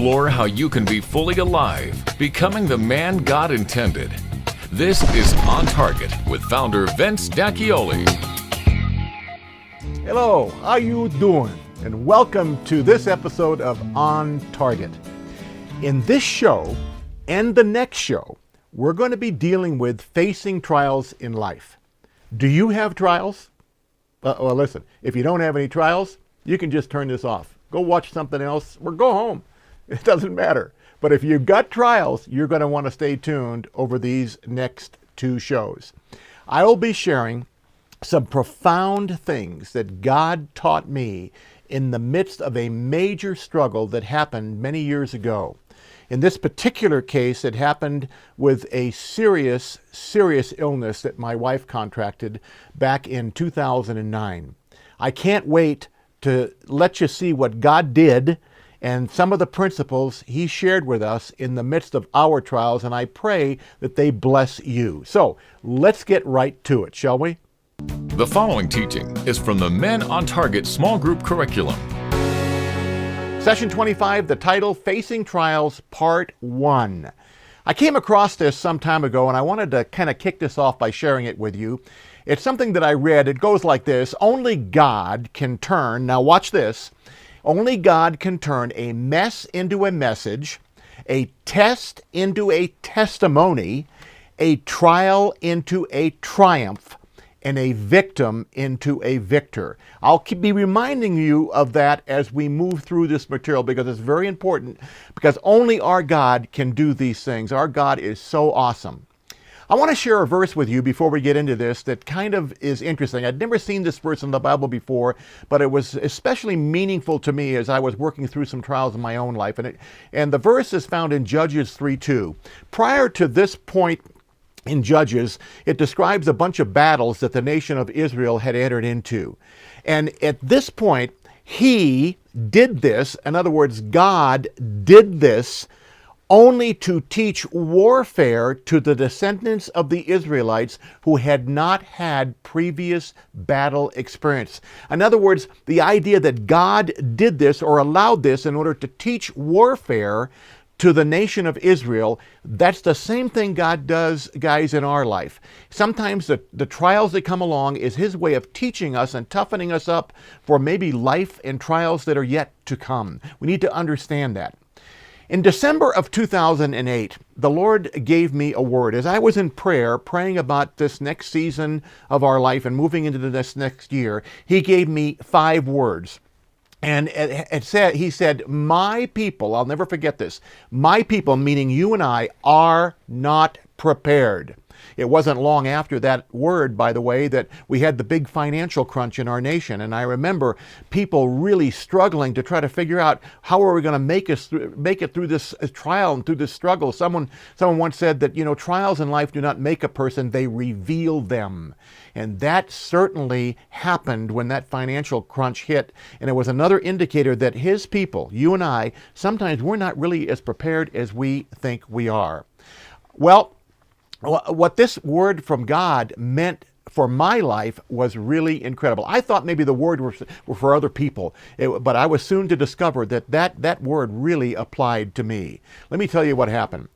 explore how you can be fully alive, becoming the man God intended. This is On Target with founder Vince D'Acchioli. Hello, how you doing? And welcome to this episode of On Target. In this show and the next show, we're going to be dealing with facing trials in life. Do you have trials? Well, listen, if you don't have any trials, you can just turn this off. Go watch something else or go home. It doesn't matter. But if you've got trials, you're going to want to stay tuned over these next two shows. I will be sharing some profound things that God taught me in the midst of a major struggle that happened many years ago. In this particular case, it happened with a serious illness that my wife contracted back in 2009. I can't wait to let you see what God did and some of the principles He shared with us in the midst of our trials, and I pray that they bless you. So let's get right to it, shall we? The following teaching is from the Men on Target Small Group Curriculum. Session 25, the title, Facing Trials, Part 1. I came across this some time ago, and I wanted to kind of kick this off by sharing it with you. It's something that I read. It goes like this: only God can turn, now watch this, only God can turn a mess into a message, a test into a testimony, a trial into a triumph, and a victim into a victor. I'll be reminding you of that as we move through this material because it's very important, because only our God can do these things. Our God is so awesome. I want to share a verse with you before we get into this that kind of is interesting. I'd never seen this verse in the Bible before, but it was especially meaningful to me as I was working through some trials in my own life. And the verse is found in Judges 3:2. Prior to this point in Judges, it describes a bunch of battles that the nation of Israel had entered into. And at this point, He did this, in other words, God did this only to teach warfare to the descendants of the Israelites who had not had previous battle experience. In other words, the idea that God did this or allowed this in order to teach warfare to the nation of Israel, that's the same thing God does, guys, in our life. Sometimes the trials that come along is His way of teaching us and toughening us up for maybe life and trials that are yet to come. We need to understand that. In December of 2008, the Lord gave me a word. As I was in prayer, praying about this next season of our life and moving into this next year, He gave me 5 words. And He said, my people, I'll never forget this, my people, meaning you and I, are not prepared. It wasn't long after that word, by the way, that we had the big financial crunch in our nation. And I remember people really struggling to try to figure out how are we going to make it through this trial and through this struggle. Someone once said that, trials in life do not make a person, they reveal them. And that certainly happened when that financial crunch hit. And it was another indicator that His people, you and I, sometimes we're not really as prepared as we think we are. Well, what this word from God meant for my life was really incredible. I thought maybe the word were for other people, but I was soon to discover that word really applied to me. Let me tell you what happened.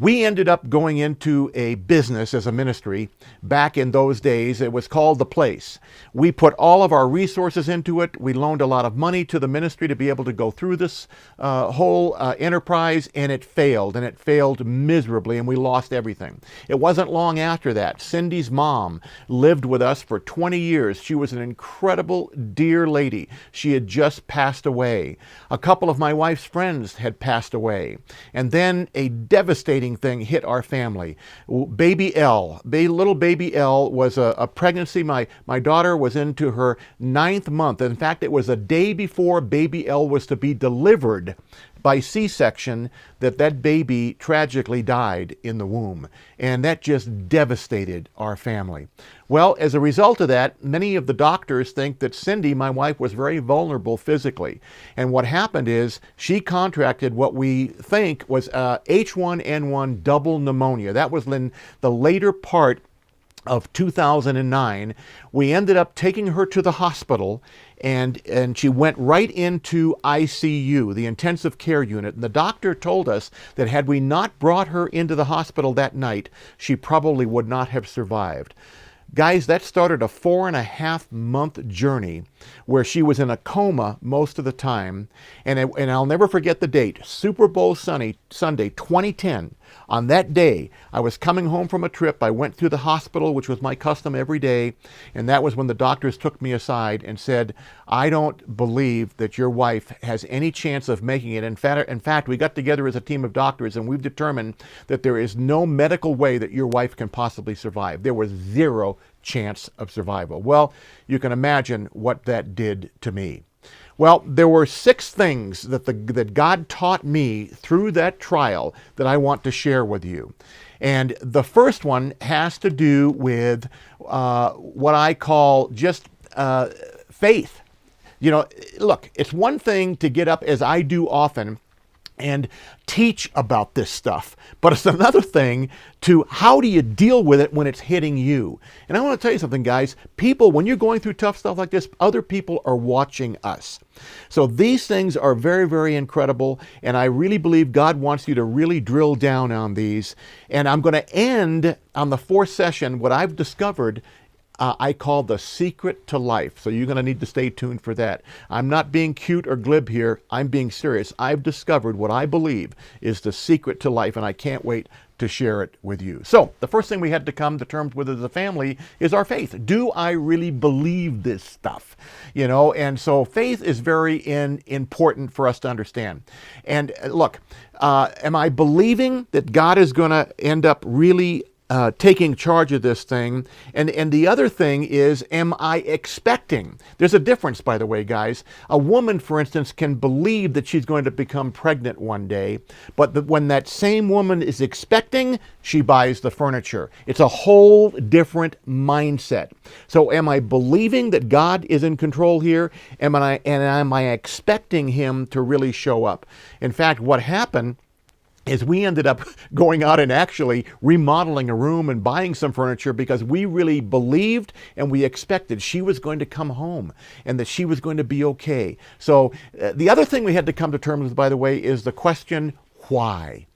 We ended up going into a business as a ministry back in those days. It was called The Place. We put all of our resources into it. We loaned a lot of money to the ministry to be able to go through this whole enterprise, and it failed miserably, and we lost everything. It wasn't long after that. Cindy's mom lived with us for 20 years. She was an incredible, dear lady. She had just passed away. A couple of my wife's friends had passed away. And then a devastating thing hit our family. Baby L, little baby L was a pregnancy. My daughter was into her 9th month. In fact, it was a day before baby L was to be delivered by C-section that baby tragically died in the womb. And that just devastated our family. Well, as a result of that, many of the doctors think that Cindy, my wife, was very vulnerable physically. And what happened is she contracted what we think was H1N1 double pneumonia. That was in the later part of 2009, we ended up taking her to the hospital, and she went right into ICU, the intensive care unit. And the doctor told us that had we not brought her into the hospital that night, she probably would not have survived. Guys, that started a 4.5-month journey where she was in a coma most of the time. And I'll never forget the date, Super Bowl Sunday, 2010. On that day, I was coming home from a trip. I went through the hospital, which was my custom every day. And that was when the doctors took me aside and said, I don't believe that your wife has any chance of making it. In fact, we got together as a team of doctors, and we've determined that there is no medical way that your wife can possibly survive. There was zero chance of survival. Well, you can imagine what that did to me. Well, there were 6 things that God taught me through that trial that I want to share with you. And the first one has to do with what I call just faith. You know, look, it's one thing to get up, as I do often, and teach about this stuff. But it's another thing to how do you deal with it when it's hitting you. And I want to tell you something, guys. People, when you're going through tough stuff like this, other people are watching us. So these things are very, very incredible. And I really believe God wants you to really drill down on these. And I'm going to end on the 4th session what I've discovered I call the secret to life. So you're going to need to stay tuned for that. I'm not being cute or glib here. I'm being serious. I've discovered what I believe is the secret to life, and I can't wait to share it with you. So the first thing we had to come to terms with as a family is our faith. Do I really believe this stuff? You know, and so faith is very important for us to understand. And look, am I believing that God is going to end up really taking charge of this thing? And the other thing is, am I expecting? There's a difference, by the way, guys. A woman, for instance, can believe that she's going to become pregnant one day, but when that same woman is expecting, she buys the furniture. It's a whole different mindset. So am I believing that God is in control here? Am I expecting him to really show up? In fact, what happened is we ended up going out and actually remodeling a room and buying some furniture because we really believed and we expected she was going to come home and that she was going to be okay. So the other thing we had to come to terms with, by the way, is the question, why?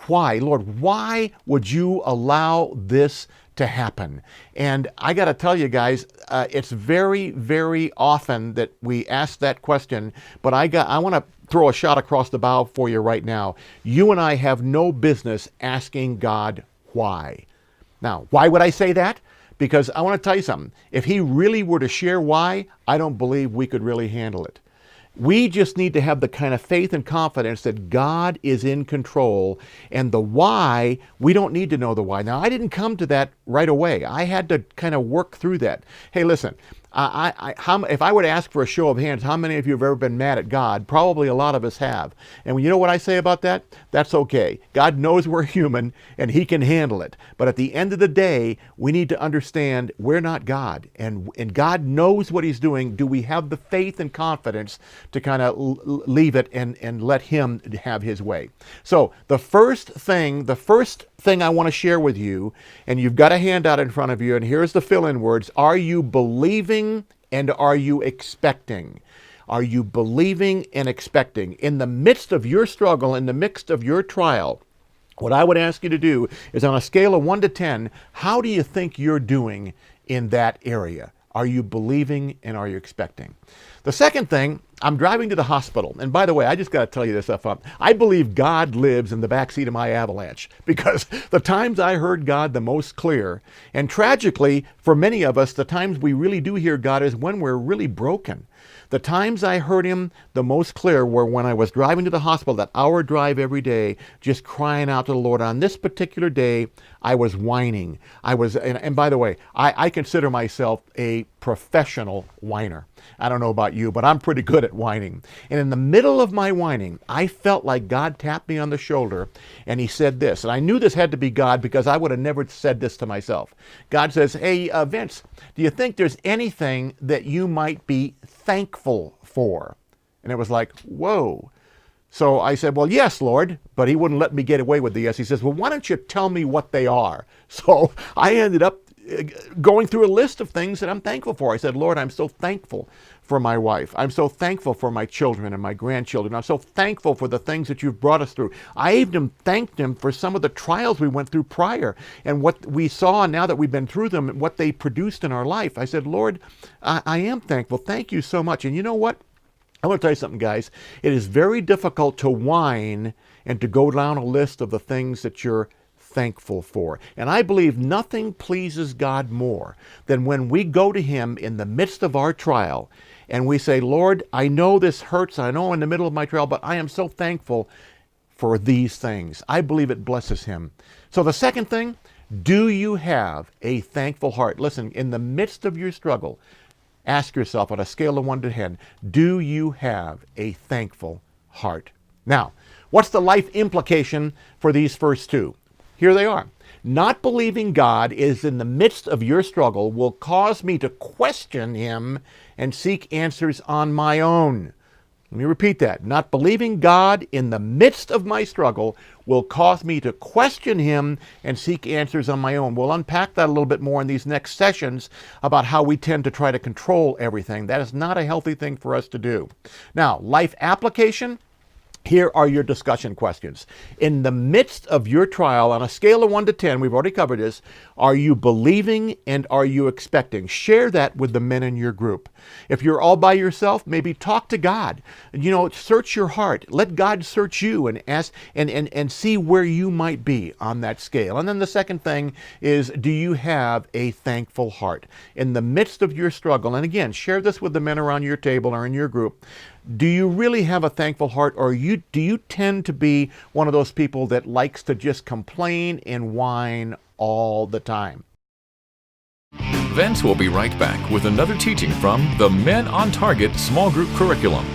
Why? Lord, why would you allow this to happen? And I got to tell you guys, it's very, very often that we ask that question, but I want to throw a shot across the bow for you right now. You and I have no business asking God why. Now, why would I say that? Because I want to tell you something. If he really were to share why, I don't believe we could really handle it. We just need to have the kind of faith and confidence that God is in control, and the why, we don't need to know the why. Now, I didn't come to that right away. I had to kind of work through that. Hey, listen, if I were to ask for a show of hands, how many of you have ever been mad at God? Probably a lot of us have. And you know what I say about that? That's okay. God knows we're human and he can handle it. But at the end of the day, we need to understand we're not God. And God knows what he's doing. Do we have the faith and confidence to kind of leave it and let him have his way? So the first thing I want to share with you, and you've got a handout in front of you, and here's the fill-in words. Are you believing and are you expecting? Are you believing and expecting? In the midst of your struggle, in the midst of your trial, what I would ask you to do is, on a scale of 1 to 10, how do you think you're doing in that area? Are you believing and are you expecting? The second thing, I'm driving to the hospital. And by the way, I just got to tell you this up. I believe God lives in the backseat of my Avalanche, because the times I heard God the most clear, and tragically for many of us, the times we really do hear God is when we're really broken. The times I heard him the most clear were when I was driving to the hospital, that hour drive every day, just crying out to the Lord. On this particular day, I was whining. And by the way, I consider myself a professional whiner. I don't know about you, but I'm pretty good at whining. And in the middle of my whining, I felt like God tapped me on the shoulder and he said this. And I knew this had to be God, because I would have never said this to myself. God says, hey, Vince, do you think there's anything that you might be thankful for? And it was like, whoa. So I said, well, yes, Lord, but he wouldn't let me get away with the yes. He says, well, why don't you tell me what they are? So I ended up going through a list of things that I'm thankful for. I said, Lord, I'm so thankful for my wife. I'm so thankful for my children and my grandchildren. I'm so thankful for the things that you've brought us through. I even thanked him for some of the trials we went through prior and what we saw now that we've been through them and what they produced in our life. I said, Lord, I am thankful. Thank you so much. And you know what? I want to tell you something, guys. It is very difficult to whine and to go down a list of the things that you're thankful for. And I believe nothing pleases God more than when we go to him in the midst of our trial and we say, Lord, I know this hurts. I know I'm in the middle of my trial, but I am so thankful for these things. I believe it blesses him. So the second thing, do you have a thankful heart? Listen, in the midst of your struggle, ask yourself on a scale of 1 to 10, do you have a thankful heart? Now, what's the life implication for these first two? Here they are. Not believing God is in the midst of your struggle will cause me to question him and seek answers on my own. Let me repeat that. Not believing God in the midst of my struggle will cause me to question him and seek answers on my own. We'll unpack that a little bit more in these next sessions about how we tend to try to control everything. That is not a healthy thing for us to do. Now, life application. Here are your discussion questions. In the midst of your trial, on a scale of 1 to 10, we've already covered this, are you believing and are you expecting? Share that with the men in your group. If you're all by yourself, maybe talk to God. Search your heart. Let God search you and ask and see where you might be on that scale. And then the second thing is, do you have a thankful heart? In the midst of your struggle, and again, share this with the men around your table or in your group. Do you really have a thankful heart, or do you tend to be one of those people that likes to just complain and whine all the time? Vince will be right back with another teaching from the Men on Target small group curriculum.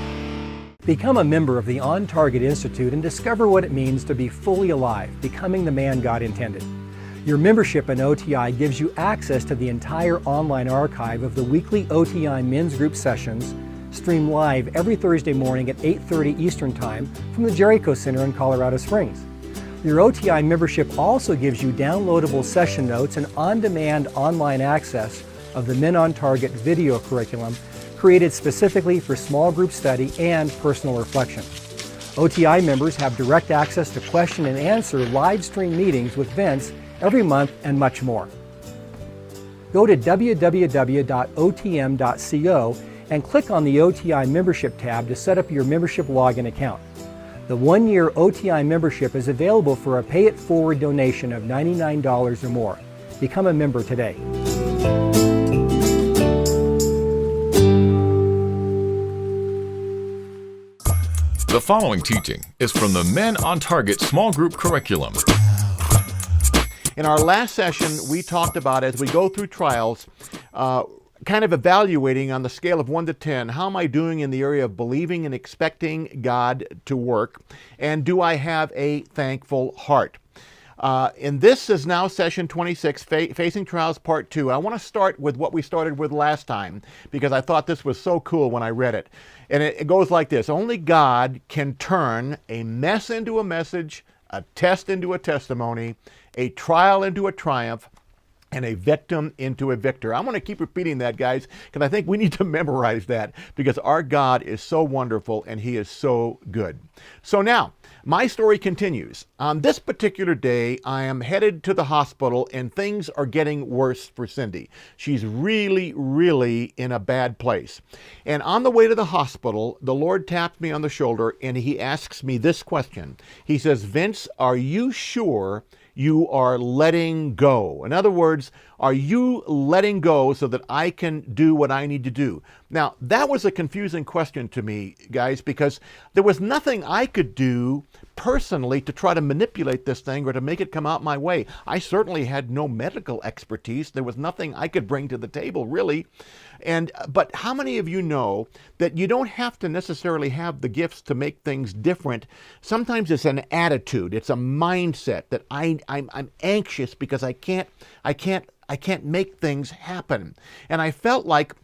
Become a member of the On Target Institute and discover what it means to be fully alive, becoming the man God intended. Your membership in OTI gives you access to the entire online archive of the weekly OTI men's group sessions, streamed live every Thursday morning at 8:30 Eastern Time from the Jericho Center in Colorado Springs. Your OTI membership also gives you downloadable session notes and on-demand online access of the Men on Target video curriculum created specifically for small group study and personal reflection. OTI members have direct access to question and answer live stream meetings with Vince every month and much more. Go to www.otm.co and click on the OTI membership tab to set up your membership login account. The 1-year OTI membership is available for a pay-it-forward donation of $99 or more. Become a member today. The following teaching is from the Men on Target small group curriculum. In our last session, we talked about, as we go through trials, kind of evaluating on the scale of 1 to 10, how am I doing in the area of believing and expecting God to work? And do I have a thankful heart? And this is now session 26, Facing Trials Part 2. I want to start with what we started with last time, because I thought this was so cool when I read it. And it goes like this: only God can turn a mess into a message, a test into a testimony, a trial into a triumph, and a victim into a victor. I'm going to keep repeating that, guys, because I think we need to memorize that, because our God is so wonderful and he is so good. So now, my story continues. On this particular day, I am headed to the hospital and things are getting worse for Cindy. She's really, really in a bad place. And on the way to the hospital, the Lord taps me on the shoulder and he asks me this question. He says, Vince, are you sure you are letting go? In other words, are you letting go so that I can do what I need to do? Now, that was a confusing question to me, guys, because there was nothing I could do personally to try to manipulate this thing or to make it come out my way. I certainly had no medical expertise. There was nothing I could bring to the table, really. But how many of you know that you don't have to necessarily have the gifts to make things different? Sometimes it's an attitude, it's a mindset that I'm anxious because I can't make things happen. And I felt like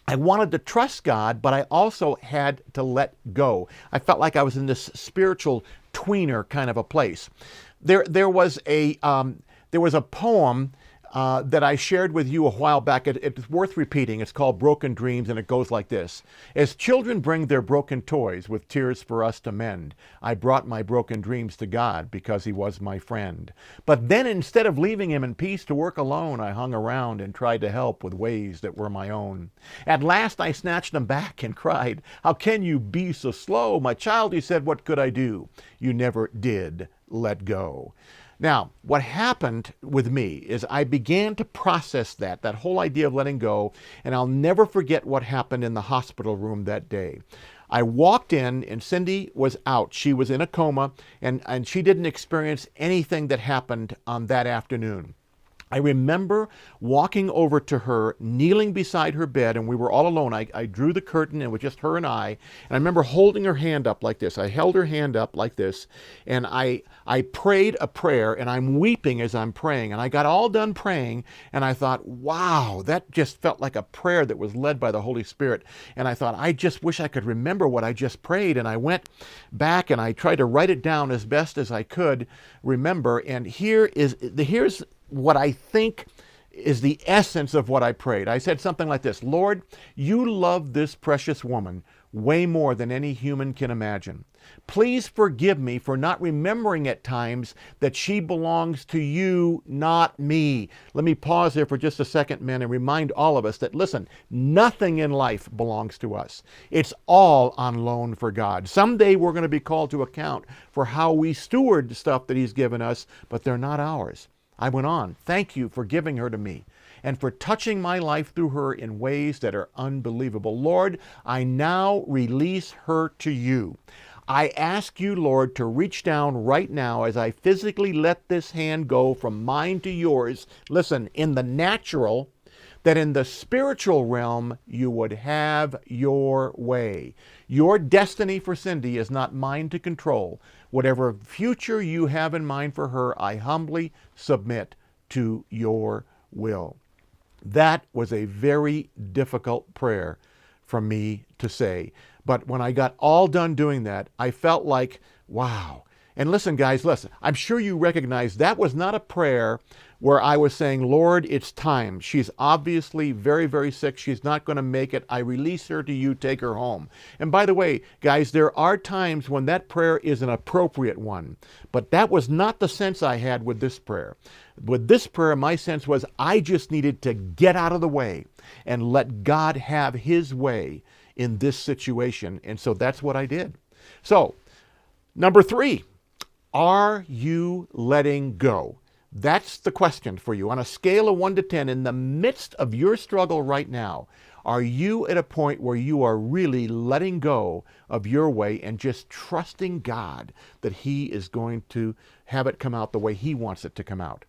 I wanted to trust God, but I also had to let go. I felt like I was in this spiritual tweener kind of a place. There was a poem that I shared with you a while back. It's worth repeating. It's called Broken Dreams, and it goes like this. As children bring their broken toys with tears for us to mend, I brought my broken dreams to God because he was my friend. But then instead of leaving him in peace to work alone, I hung around and tried to help with ways that were my own. At last I snatched them back and cried, "How can you be so slow? My child," he said, "what could I do? You never did let go." Now, what happened with me is I began to process that whole idea of letting go, and I'll never forget what happened in the hospital room that day. I walked in and Cindy was out. She was in a coma, and she didn't experience anything that happened on that afternoon. I remember walking over to her, kneeling beside her bed, and we were all alone. I drew the curtain, and it was just her and I remember holding her hand up like this. I held her hand up like this, and I prayed a prayer, and I'm weeping as I'm praying. And I got all done praying, and I thought, wow, that just felt like a prayer that was led by the Holy Spirit. And I thought, I just wish I could remember what I just prayed. And I went back, and I tried to write it down as best as I could remember. And here's what I think is the essence of what I prayed. I said something like this: Lord, you love this precious woman way more than any human can imagine. Please forgive me for not remembering at times that she belongs to you, not me. Let me pause there for just a second, men, and remind all of us that, listen, nothing in life belongs to us. It's all on loan for God. Someday we're going to be called to account for how we steward the stuff that he's given us, but they're not ours. I went on, thank you for giving her to me and for touching my life through her in ways that are unbelievable. Lord, I now release her to you. I ask you, Lord, to reach down right now as I physically let this hand go from mine to yours. Listen, in the natural, that in the spiritual realm, you would have your way. Your destiny for Cindy is not mine to control. Whatever future you have in mind for her, I humbly submit to your will. That was a very difficult prayer for me to say. But when I got all done doing that, I felt like, wow. And listen, guys, listen. I'm sure you recognize that was not a prayer where I was saying, Lord, it's time. She's obviously very, very sick. She's not going to make it. I release her to you. Take her home. And by the way, guys, there are times when that prayer is an appropriate one. But that was not the sense I had with this prayer. With this prayer, my sense was I just needed to get out of the way and let God have his way in this situation. And so that's what I did. So, number 3, are you letting go? That's the question for you. On a scale of 1 to 10, in the midst of your struggle right now, are you at a point where you are really letting go of your way and just trusting God that he is going to have it come out the way he wants it to come out?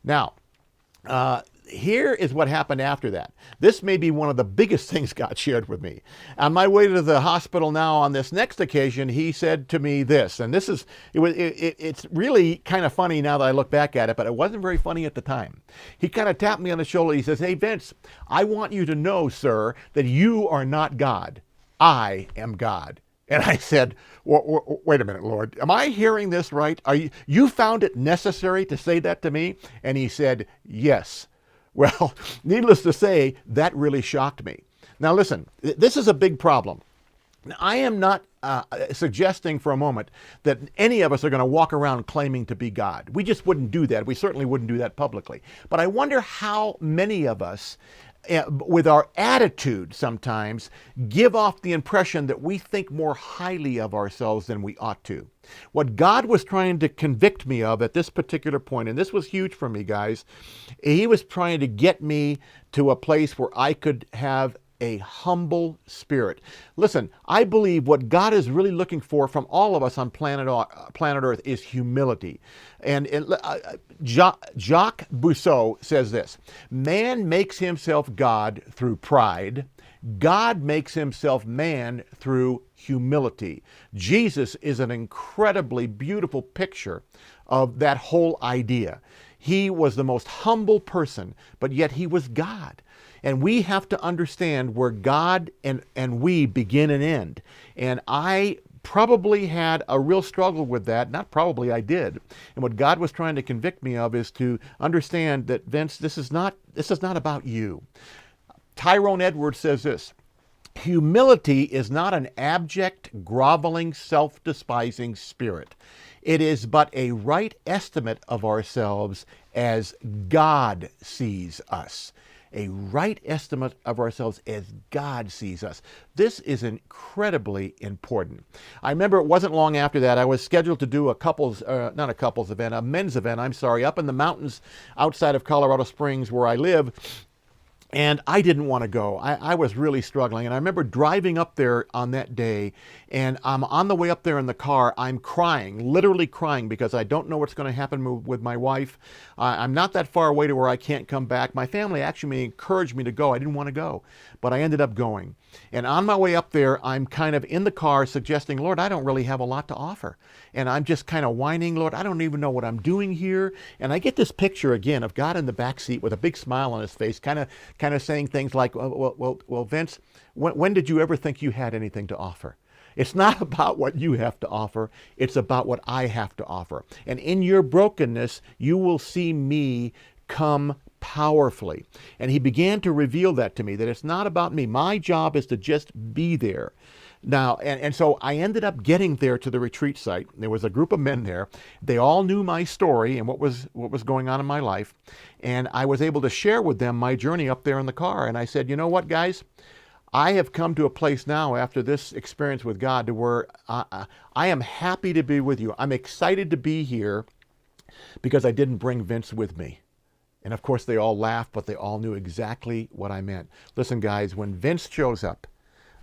Now, here is what happened after that. This may be one of the biggest things God shared with me. On my way to the hospital now on this next occasion, he said to me this, and it's really kind of funny now that I look back at it, but it wasn't very funny at the time. He kind of tapped me on the shoulder. He says, "Hey, Vince, I want you to know, sir, that you are not God. I am God." And I said, wait a minute, Lord, am I hearing this right? You found it necessary to say that to me? And he said, yes. Well, needless to say, that really shocked me. Now listen, this is a big problem. Now, I am not suggesting for a moment that any of us are going to walk around claiming to be God. We just wouldn't do that. We certainly wouldn't do that publicly. But I wonder how many of us, with our attitude sometimes, give off the impression that we think more highly of ourselves than we ought to. What God was trying to convict me of at this particular point, and this was huge for me, guys, he was trying to get me to a place where I could have a humble spirit. Listen, I believe what God is really looking for from all of us on planet Earth is humility. And Jacques Rousseau says this: man makes himself God through pride. God makes himself man through humility. Jesus is an incredibly beautiful picture of that whole idea. He was the most humble person, but yet he was God. And we have to understand where God and we begin and end. And I probably had a real struggle with that. Not probably, I did. And what God was trying to convict me of is to understand that, Vince, this is not about you. Tyrone Edwards says this: humility is not an abject, groveling, self-despising spirit. It is but a right estimate of ourselves as God sees us. A right estimate of ourselves as God sees us. This is incredibly important. I remember it wasn't long after that I was scheduled to do a men's event, up in the mountains outside of Colorado Springs where I live. And I didn't want to go. I was really struggling. And I remember driving up there on that day, and I'm on the way up there in the car. I'm crying, literally crying, because I don't know what's going to happen with my wife. I'm not that far away to where I can't come back. My family actually encouraged me to go. I didn't want to go, but I ended up going. And on my way up there, I'm kind of in the car suggesting, Lord, I don't really have a lot to offer. And I'm just kind of whining, Lord, I don't even know what I'm doing here. And I get this picture again of God in the back seat with a big smile on his face, kind of saying things like, well, Vince, when did you ever think you had anything to offer? It's not about what you have to offer. It's about what I have to offer. And in your brokenness, you will see me come powerfully. And he began to reveal that to me, that it's not about me. My job is to just be there. Now, and so I ended up getting there to the retreat site. There was a group of men there. They all knew my story and what was going on in my life. And I was able to share with them my journey up there in the car. And I said, you know what, guys? I have come to a place now after this experience with God to where I am happy to be with you. I'm excited to be here because I didn't bring Vince with me. And of course, they all laughed, but they all knew exactly what I meant. Listen, guys, when Vince shows up,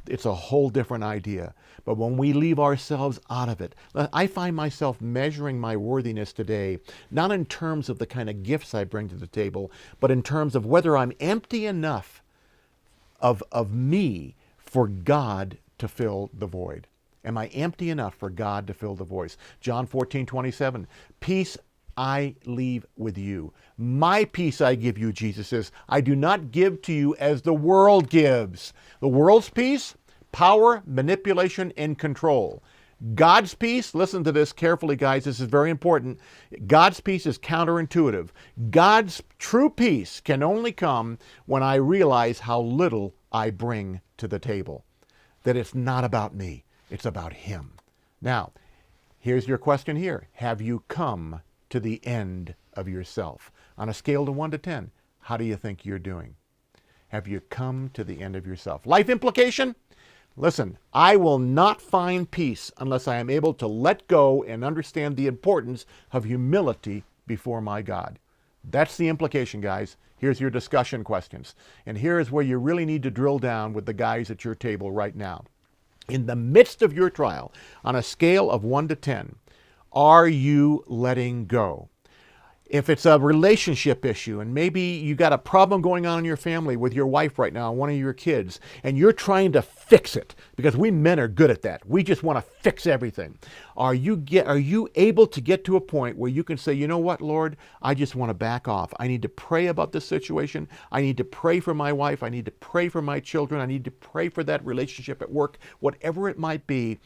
it's a whole different idea. But when we leave ourselves out of it, I find myself measuring my worthiness today, not in terms of the kind of gifts I bring to the table, but in terms of whether I'm empty enough of me for God to fill the void. Am I empty enough for God to fill the void? John 14:27, peace I leave with you. My peace I give you, Jesus says. I do not give to you as the world gives. The world's peace, power, manipulation, and control. God's peace, listen to this carefully, guys. This is very important. God's peace is counterintuitive. God's true peace can only come when I realize how little I bring to the table. That it's not about me. It's about Him. Now, here's your question here. Have you come to the end of yourself? On a scale of 1 to 10, how do you think you're doing? Have you come to the end of yourself? Life implication? Listen, I will not find peace unless I am able to let go and understand the importance of humility before my God. That's the implication, guys. Here's your discussion questions. And here's where you really need to drill down with the guys at your table right now. In the midst of your trial, on a scale of 1 to 10, are you letting go? If it's a relationship issue and maybe you got a problem going on in your family with your wife right now, one of your kids, and you're trying to fix it, because we men are good at that. We just want to fix everything. Are you able to get to a point where you can say, you know what, Lord, I just want to back off. I need to pray about this situation. I need to pray for my wife. I need to pray for my children. I need to pray for that relationship at work, whatever it might be.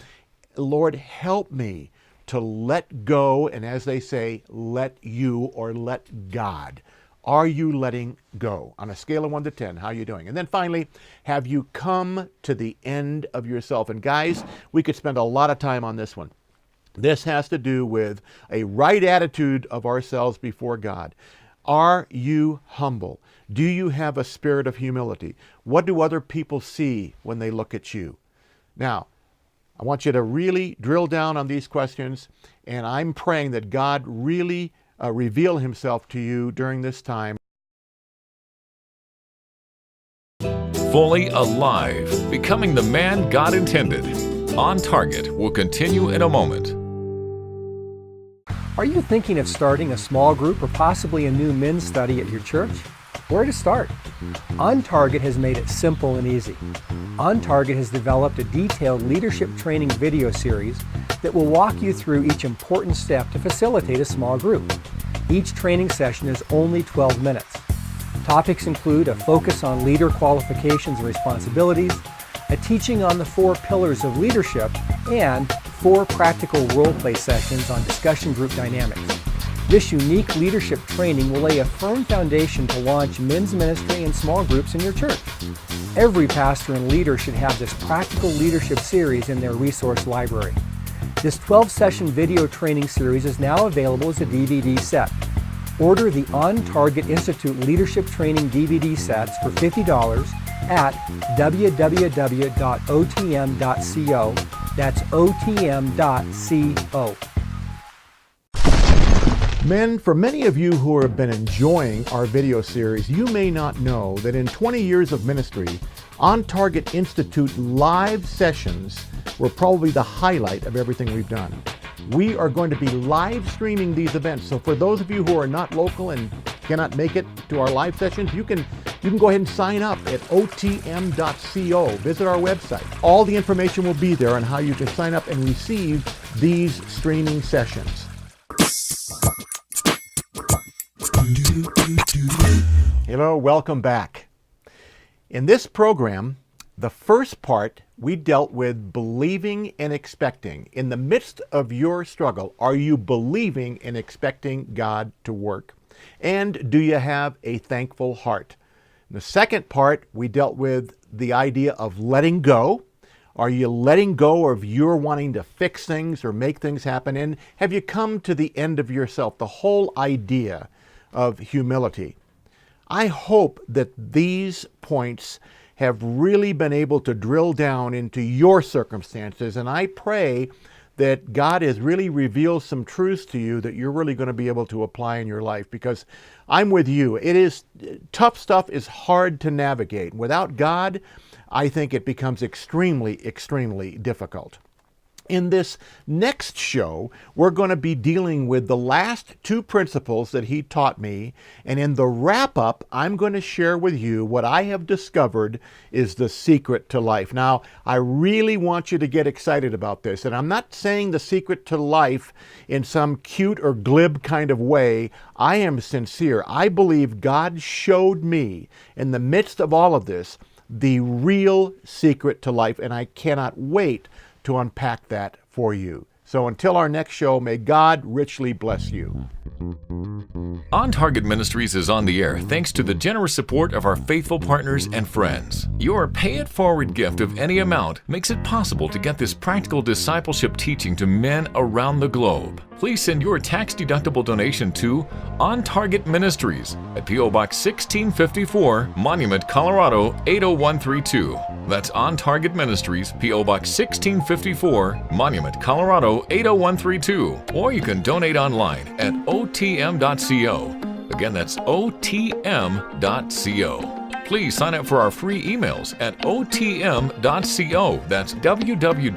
Lord, help me to let go, and as they say, let you or let God. Are you letting go? On a scale of 1 to 10, how are you doing? And then finally, have you come to the end of yourself? And guys, we could spend a lot of time on this one. This has to do with a right attitude of ourselves before God. Are you humble? Do you have a spirit of humility? What do other people see when they look at you? Now, I want you to really drill down on these questions, and I'm praying that God really reveal Himself to you during this time. Fully alive, becoming the man God intended. On Target will continue in a moment. Are you thinking of starting a small group or possibly a new men's study at your church? Where to start? On Target has made it simple and easy. On Target has developed a detailed leadership training video series that will walk you through each important step to facilitate a small group. Each training session is only 12 minutes. Topics include a focus on leader qualifications and responsibilities, a teaching on the 4 pillars of leadership, and 4 practical role-play sessions on discussion group dynamics. This unique leadership training will lay a firm foundation to launch men's ministry and small groups in your church. Every pastor and leader should have this practical leadership series in their resource library. This 12-session video training series is now available as a DVD set. Order the On Target Institute Leadership Training DVD sets for $50 at www.otm.co. That's otm.co. Men, for many of you who have been enjoying our video series, you may not know that in 20 years of ministry, On Target Institute live sessions were probably the highlight of everything we've done. We are going to be live streaming these events, so for those of you who are not local and cannot make it to our live sessions, you can go ahead and sign up at otm.co. Visit our website. All the information will be there on how you can sign up and receive these streaming sessions. Hello, welcome back. In this program, the first part, we dealt with believing and expecting. In the midst of your struggle, are you believing and expecting God to work? And do you have a thankful heart? In the second part, we dealt with the idea of letting go. Are you letting go of your wanting to fix things or make things happen? And have you come to the end of yourself? The whole idea of humility. I hope that these points have really been able to drill down into your circumstances, and I pray that God has really revealed some truths to you that you're really going to be able to apply in your life, because I'm with you. Tough stuff is hard to navigate. Without God, I think it becomes extremely, extremely difficult. In this next show, we're going to be dealing with the last 2 principles that he taught me, and in the wrap-up, I'm going to share with you what I have discovered is the secret to life. Now, I really want you to get excited about this, and I'm not saying the secret to life in some cute or glib kind of way. I am sincere. I believe God showed me, in the midst of all of this, the real secret to life, and I cannot wait to unpack that for you. So until our next show, may God richly bless you. On Target Ministries is on the air thanks to the generous support of our faithful partners and friends. Your pay-it-forward gift of any amount makes it possible to get this practical discipleship teaching to men around the globe. Please send your tax-deductible donation to On Target Ministries at P.O. Box 1654, Monument, Colorado 80132. That's On Target Ministries, P.O. Box 1654, Monument, Colorado 80132. Or you can donate online at otm.co. Again, that's otm.co. Please sign up for our free emails at otm.co. That's www.otm.co.